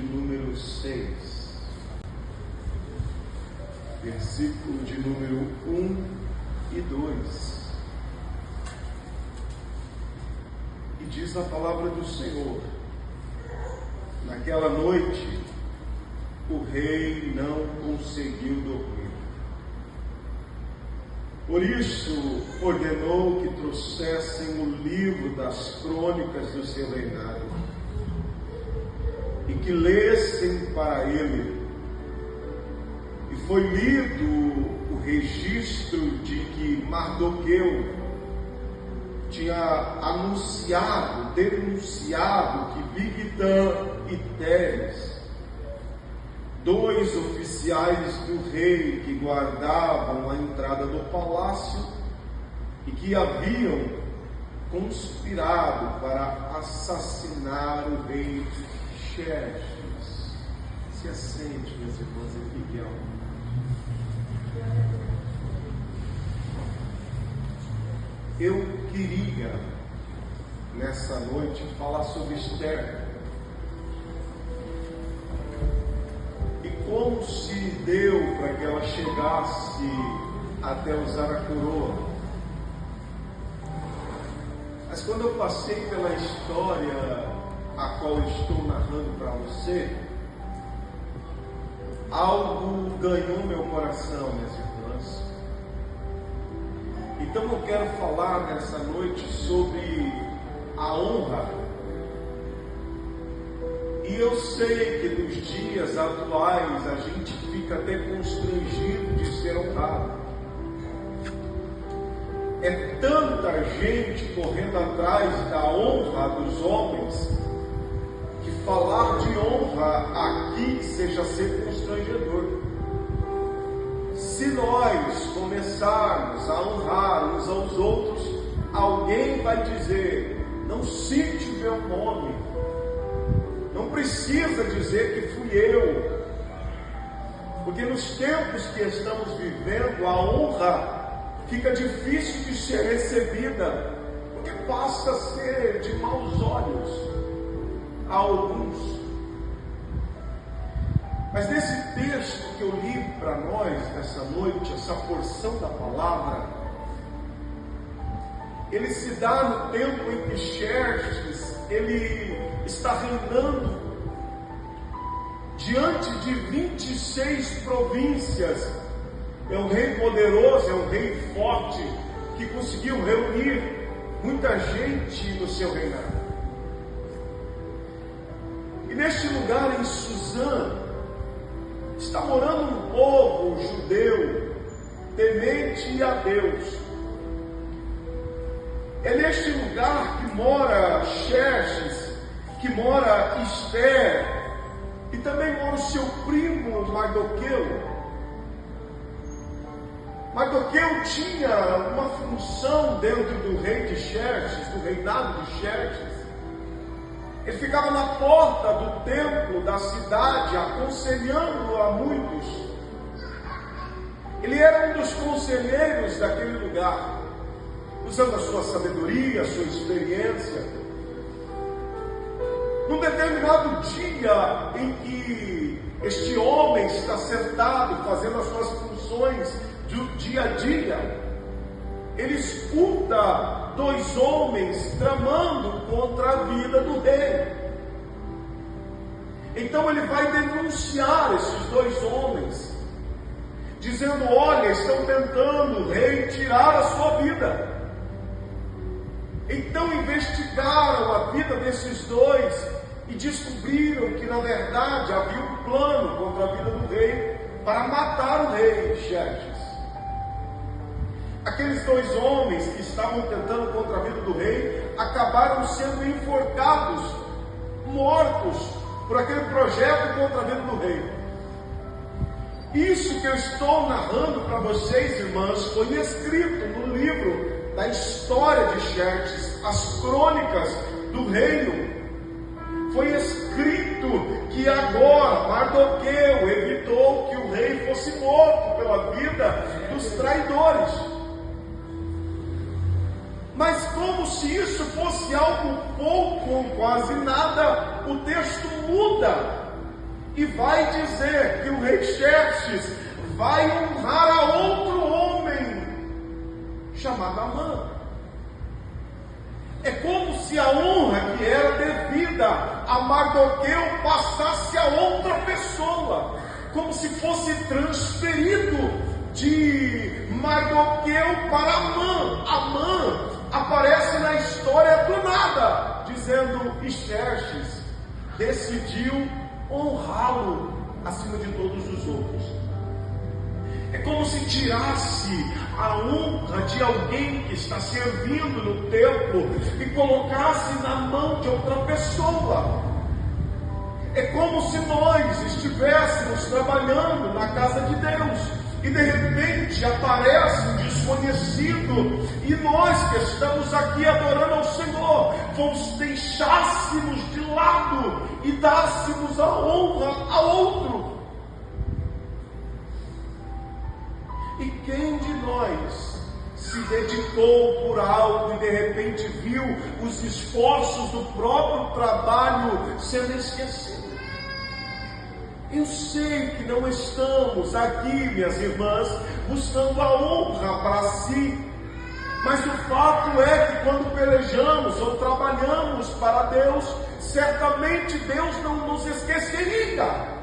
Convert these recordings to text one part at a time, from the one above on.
número 6, versículo de número 1 e 2. E diz a palavra do Senhor: naquela noite, o rei não conseguiu dormir. Por isso, ordenou que trouxessem o livro das crônicas do seu reinado e que lessem para ele. E foi lido o registro de que Mardoqueu tinha denunciado que Bigtã e Teres, dois oficiais do rei que guardavam a entrada do palácio e que haviam conspirado para assassinar o rei Xerxes. Se assente, meus irmãos, e fique ao Eu queria, nessa noite, falar sobre Esther. E como se deu para que ela chegasse até usar a coroa. Mas quando eu passei pela história a qual estou narrando para você, algo ganhou meu coração, minhas irmãs. Então eu quero falar nessa noite sobre a honra. E eu sei que nos dias atuais a gente fica até constrangido de ser honrado. É tanta gente correndo atrás da honra dos homens que falar de honra aqui seja ser constrangedor. Se nós começarmos a honrar uns aos outros, alguém vai dizer: não cite o meu nome, não precisa dizer que fui eu, porque nos tempos que estamos vivendo, a honra fica difícil de ser recebida, porque passa a ser de maus olhos a alguns. Mas nesse texto que eu li para nós essa noite, essa porção da palavra, ele se dá no tempo em que Xerxes, ele está reinando diante de 26 províncias. É um rei poderoso, é um rei forte, que conseguiu reunir muita gente no seu reinado. E neste lugar, em Suzã, está morando um povo judeu, temente a Deus. É neste lugar que mora Xerxes, que mora Esther, e também mora o seu primo Mardoqueu. Mardoqueu tinha uma função dentro do rei de Xerxes, do reinado de Xerxes. Ele ficava na porta do templo da cidade, aconselhando a muitos. Ele era um dos conselheiros daquele lugar, usando a sua sabedoria, a sua experiência. Num determinado dia em que este homem está sentado, fazendo as suas funções do dia a dia, ele escuta dois homens tramando contra a vida do rei. Então ele vai denunciar esses dois homens, dizendo: olha, estão tentando o rei tirar a sua vida. Então investigaram a vida desses dois e descobriram que na verdade havia um plano contra a vida do rei para matar o rei Xerxes. Aqueles dois homens que estavam tentando contra a vida do rei acabaram sendo enforcados, mortos por aquele projeto contra a vida do rei. Isso que eu estou narrando para vocês, irmãs, foi escrito no livro da história de Xerxes, as crônicas do reino. Foi escrito que agora Mardoqueu evitou que o rei fosse morto pela vida dos traidores. Mas como se isso fosse algo pouco ou quase nada, o texto muda e vai dizer que o rei Xerxes vai honrar a outro homem chamado Amã. É como se a honra que era devida a Mardoqueu passasse a outra pessoa, como se fosse transferido de Mardoqueu para Amã. Amã aparece na história do nada, dizendo que Xerxes decidiu honrá-lo acima de todos os outros. É como se tirasse a honra de alguém que está servindo no templo e colocasse na mão de outra pessoa. É como se nós estivéssemos trabalhando na casa de Deus e de repente aparece um desconhecido e nós que estamos aqui adorando ao Senhor, vamos deixássemos de lado e dássemos a honra a outro. E quem de nós se dedicou por algo e de repente viu os esforços do próprio trabalho sendo esquecidos? Eu sei que não estamos aqui, minhas irmãs, buscando a honra para si, mas o fato é que quando pelejamos ou trabalhamos para Deus, certamente Deus não nos esqueceria.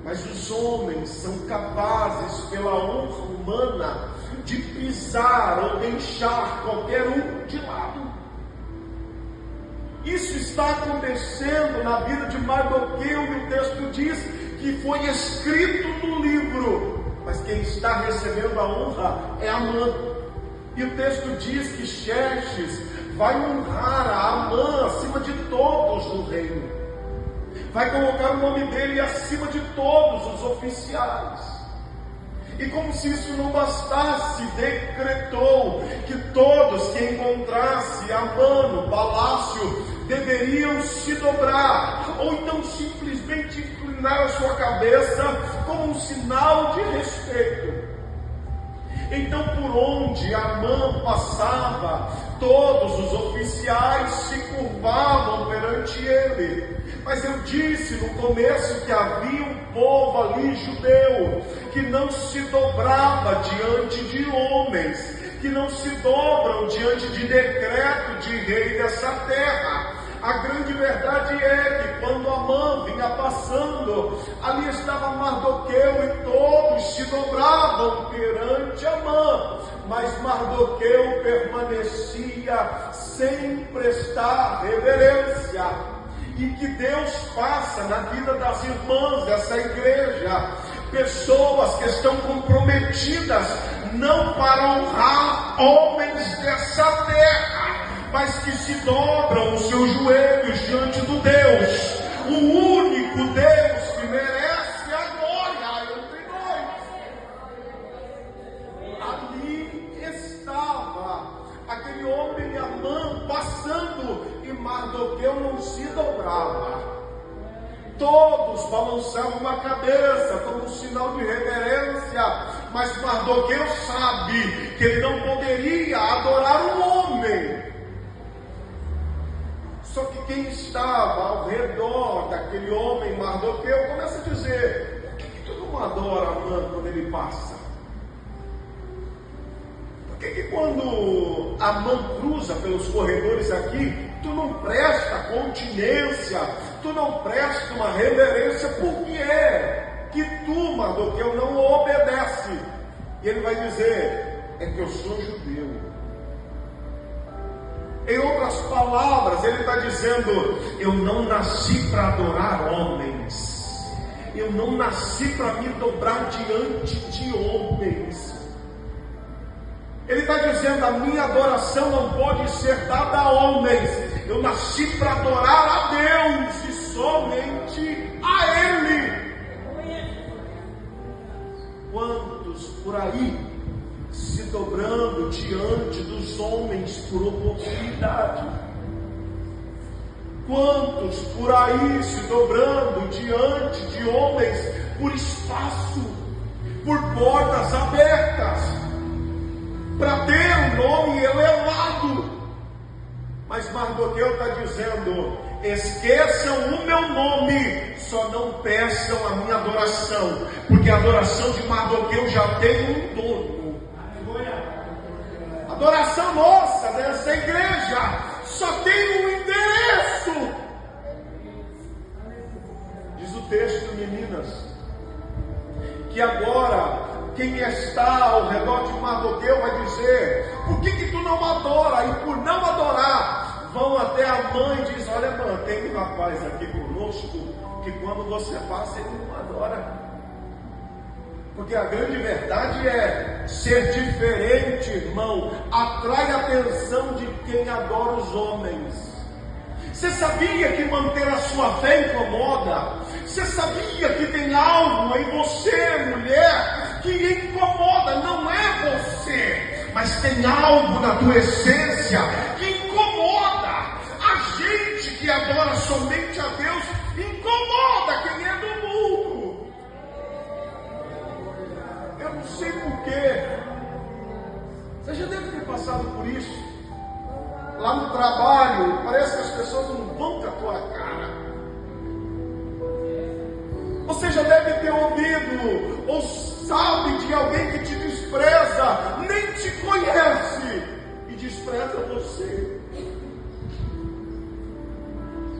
Mas os homens são capazes, pela honra humana, de pisar ou deixar qualquer um de lado. Isso está acontecendo na vida de Mardoqueu, e o texto diz que foi escrito no livro, mas quem está recebendo a honra é Amã. E o texto diz que Xerxes vai honrar a Amã acima de todos no reino. Vai colocar o nome dele acima de todos os oficiais. E como se isso não bastasse, decretou que todos que encontrasse Amã no palácio deveriam se dobrar, ou então simplesmente inclinar a sua cabeça como um sinal de respeito. Então, por onde Amã passava, todos os oficiais se curvavam perante ele. Mas eu disse no começo que havia um povo ali judeu que não se dobrava diante de homens, que não se dobram diante de decreto de rei dessa terra. A grande verdade é que quando Amã vinha passando, ali estava Mardoqueu e todos se dobravam perante Amã, mas Mardoqueu permanecia sem prestar reverência. E que Deus faça na vida das irmãs dessa igreja pessoas que estão comprometidas não para honrar homens dessa terra, mas que se dobram os seus joelhos diante do Deus, o único Deus que merece a glória entre nós. Ali estava aquele homem Amã passando, e Mardoqueu não se dobrava. Todos balançavam a cabeça como um sinal de reverência, mas Mardoqueu sabe que ele não poderia adorar um homem. Só que quem estava ao redor daquele homem Mardoqueu começa a dizer: por que tu não adora Amã quando ele passa? Por que quando Amã cruza pelos corredores aqui, tu não presta continência, tu não presta uma reverência? Por que é que tu, Mardoqueu, não obedece? E ele vai dizer: é que eu sou judeu. Em outras palavras, ele está dizendo: eu não nasci para adorar homens, eu não nasci para me dobrar diante de homens. Ele está dizendo: a minha adoração não pode ser dada a homens, eu nasci para adorar a Deus e somente a Ele. Quantos por aí se dobrando diante dos homens por oportunidade? Quantos por aí se dobrando diante de homens por espaço, por portas abertas, para ter um nome elevado? Mas Mardoqueu está dizendo: esqueçam o meu nome, só não peçam a minha adoração, porque a adoração de Mardoqueu já tem um dono. A adoração nossa dessa igreja só tem um endereço. Diz o texto, meninas, que agora quem está ao redor de Mardoqueu vai dizer: por que tu não adora? E por não adorar, vão até a mãe e diz: olha, mãe, tem um rapaz aqui conosco que quando você passa ele não adora. Porque a grande verdade é ser diferente, irmão, atrai a atenção de quem adora os homens. Você sabia que manter a sua fé incomoda? Você sabia que tem algo em você, mulher, que incomoda? Não é você, mas tem algo na tua essência que incomoda. A gente que adora somente a Deus incomoda quem é do mundo. Eu não sei porquê. Você já deve ter passado por isso. Lá no trabalho, parece que as pessoas não vão com a tua cara. Você já deve ter ouvido ou sabe de alguém que te despreza, nem te conhece e despreza você.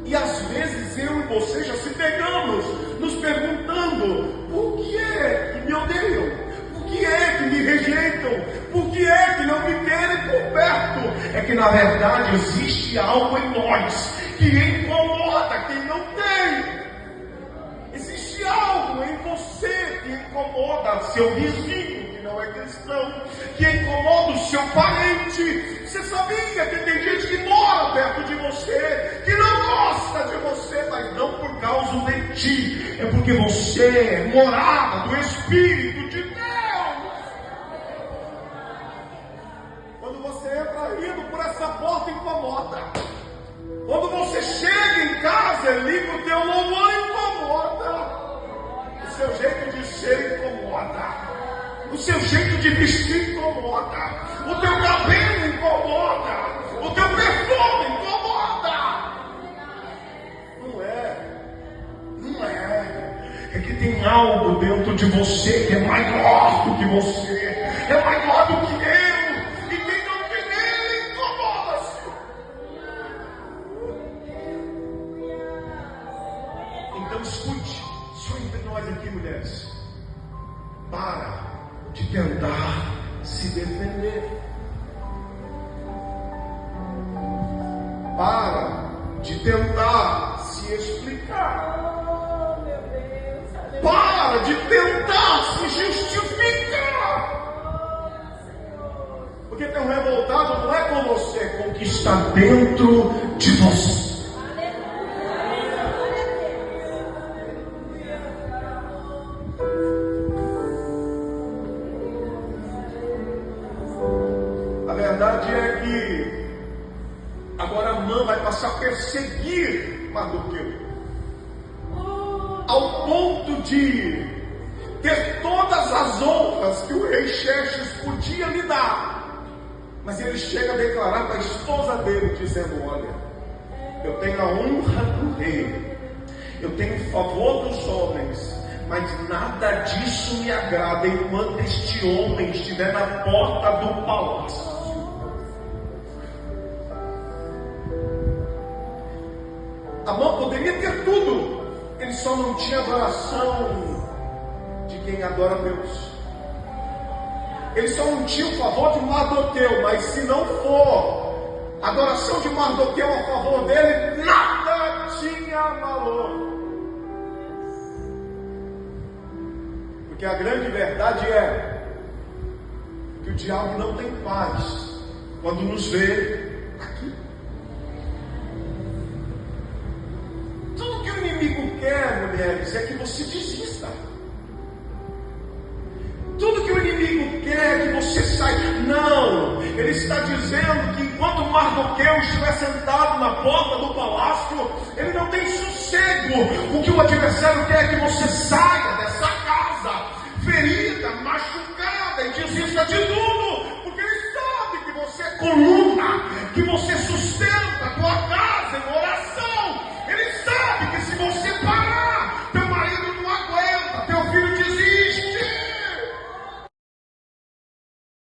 E às vezes eu e você já se pegamos nos perguntando: por que é que me odeiam? Por que é que me rejeitam? Por que é que não me querem por perto? É que na verdade existe algo em nós que incomoda quem não tem. Existe algo em você que incomoda seu vizinho que não é cristão, que incomoda o seu parente. Você sabia que tem gente que mora perto de você, que não gosta de você, mas não por causa de ti, é porque você é morada do Espírito de Deus. Quando você entra rindo por essa porta, incomoda. Quando você chega em casa e liga o teu louvor, incomoda. O seu jeito de ser incomoda. O seu jeito de vestir incomoda. O teu cabelo incomoda. O teu perfume incomoda. Não é. Não é. É que tem algo dentro de você que é maior do que você. É maior do que eu. Então escute, só entre nós aqui, mulheres, para de tentar se defender, para de tentar se explicar, para de tentar se justificar, porque tão revoltado não é com você, é com o que está dentro de você. A verdade é que agora Amã vai passar a perseguir Mardoqueu, ao ponto de ter todas as honras que o rei Xerxes podia lhe dar, mas ele chega a declarar para a esposa dele, dizendo: olha, eu tenho a honra do rei, eu tenho o favor dos homens, mas nada disso me agrada enquanto este homem estiver na porta do palácio. Amã poderia ter tudo, ele só não tinha adoração de quem adora Deus. Ele só não tinha o favor de Mardoqueu, mas se não for a adoração de Mardoqueu a favor dele, nada tinha valor. Porque a grande verdade é que o diabo não tem paz quando nos vê aqui. Tudo que o inimigo quer, mulheres, é que você desista. Tudo que o inimigo quer é que você saia. Não, ele está dizendo que enquanto Mardoqueu estiver sentado na porta do palácio, ele não tem sossego. O que o adversário quer é que você saia dessa casa, ferida, machucada, e desista de tudo, porque ele sabe que você é coluna, que você sustenta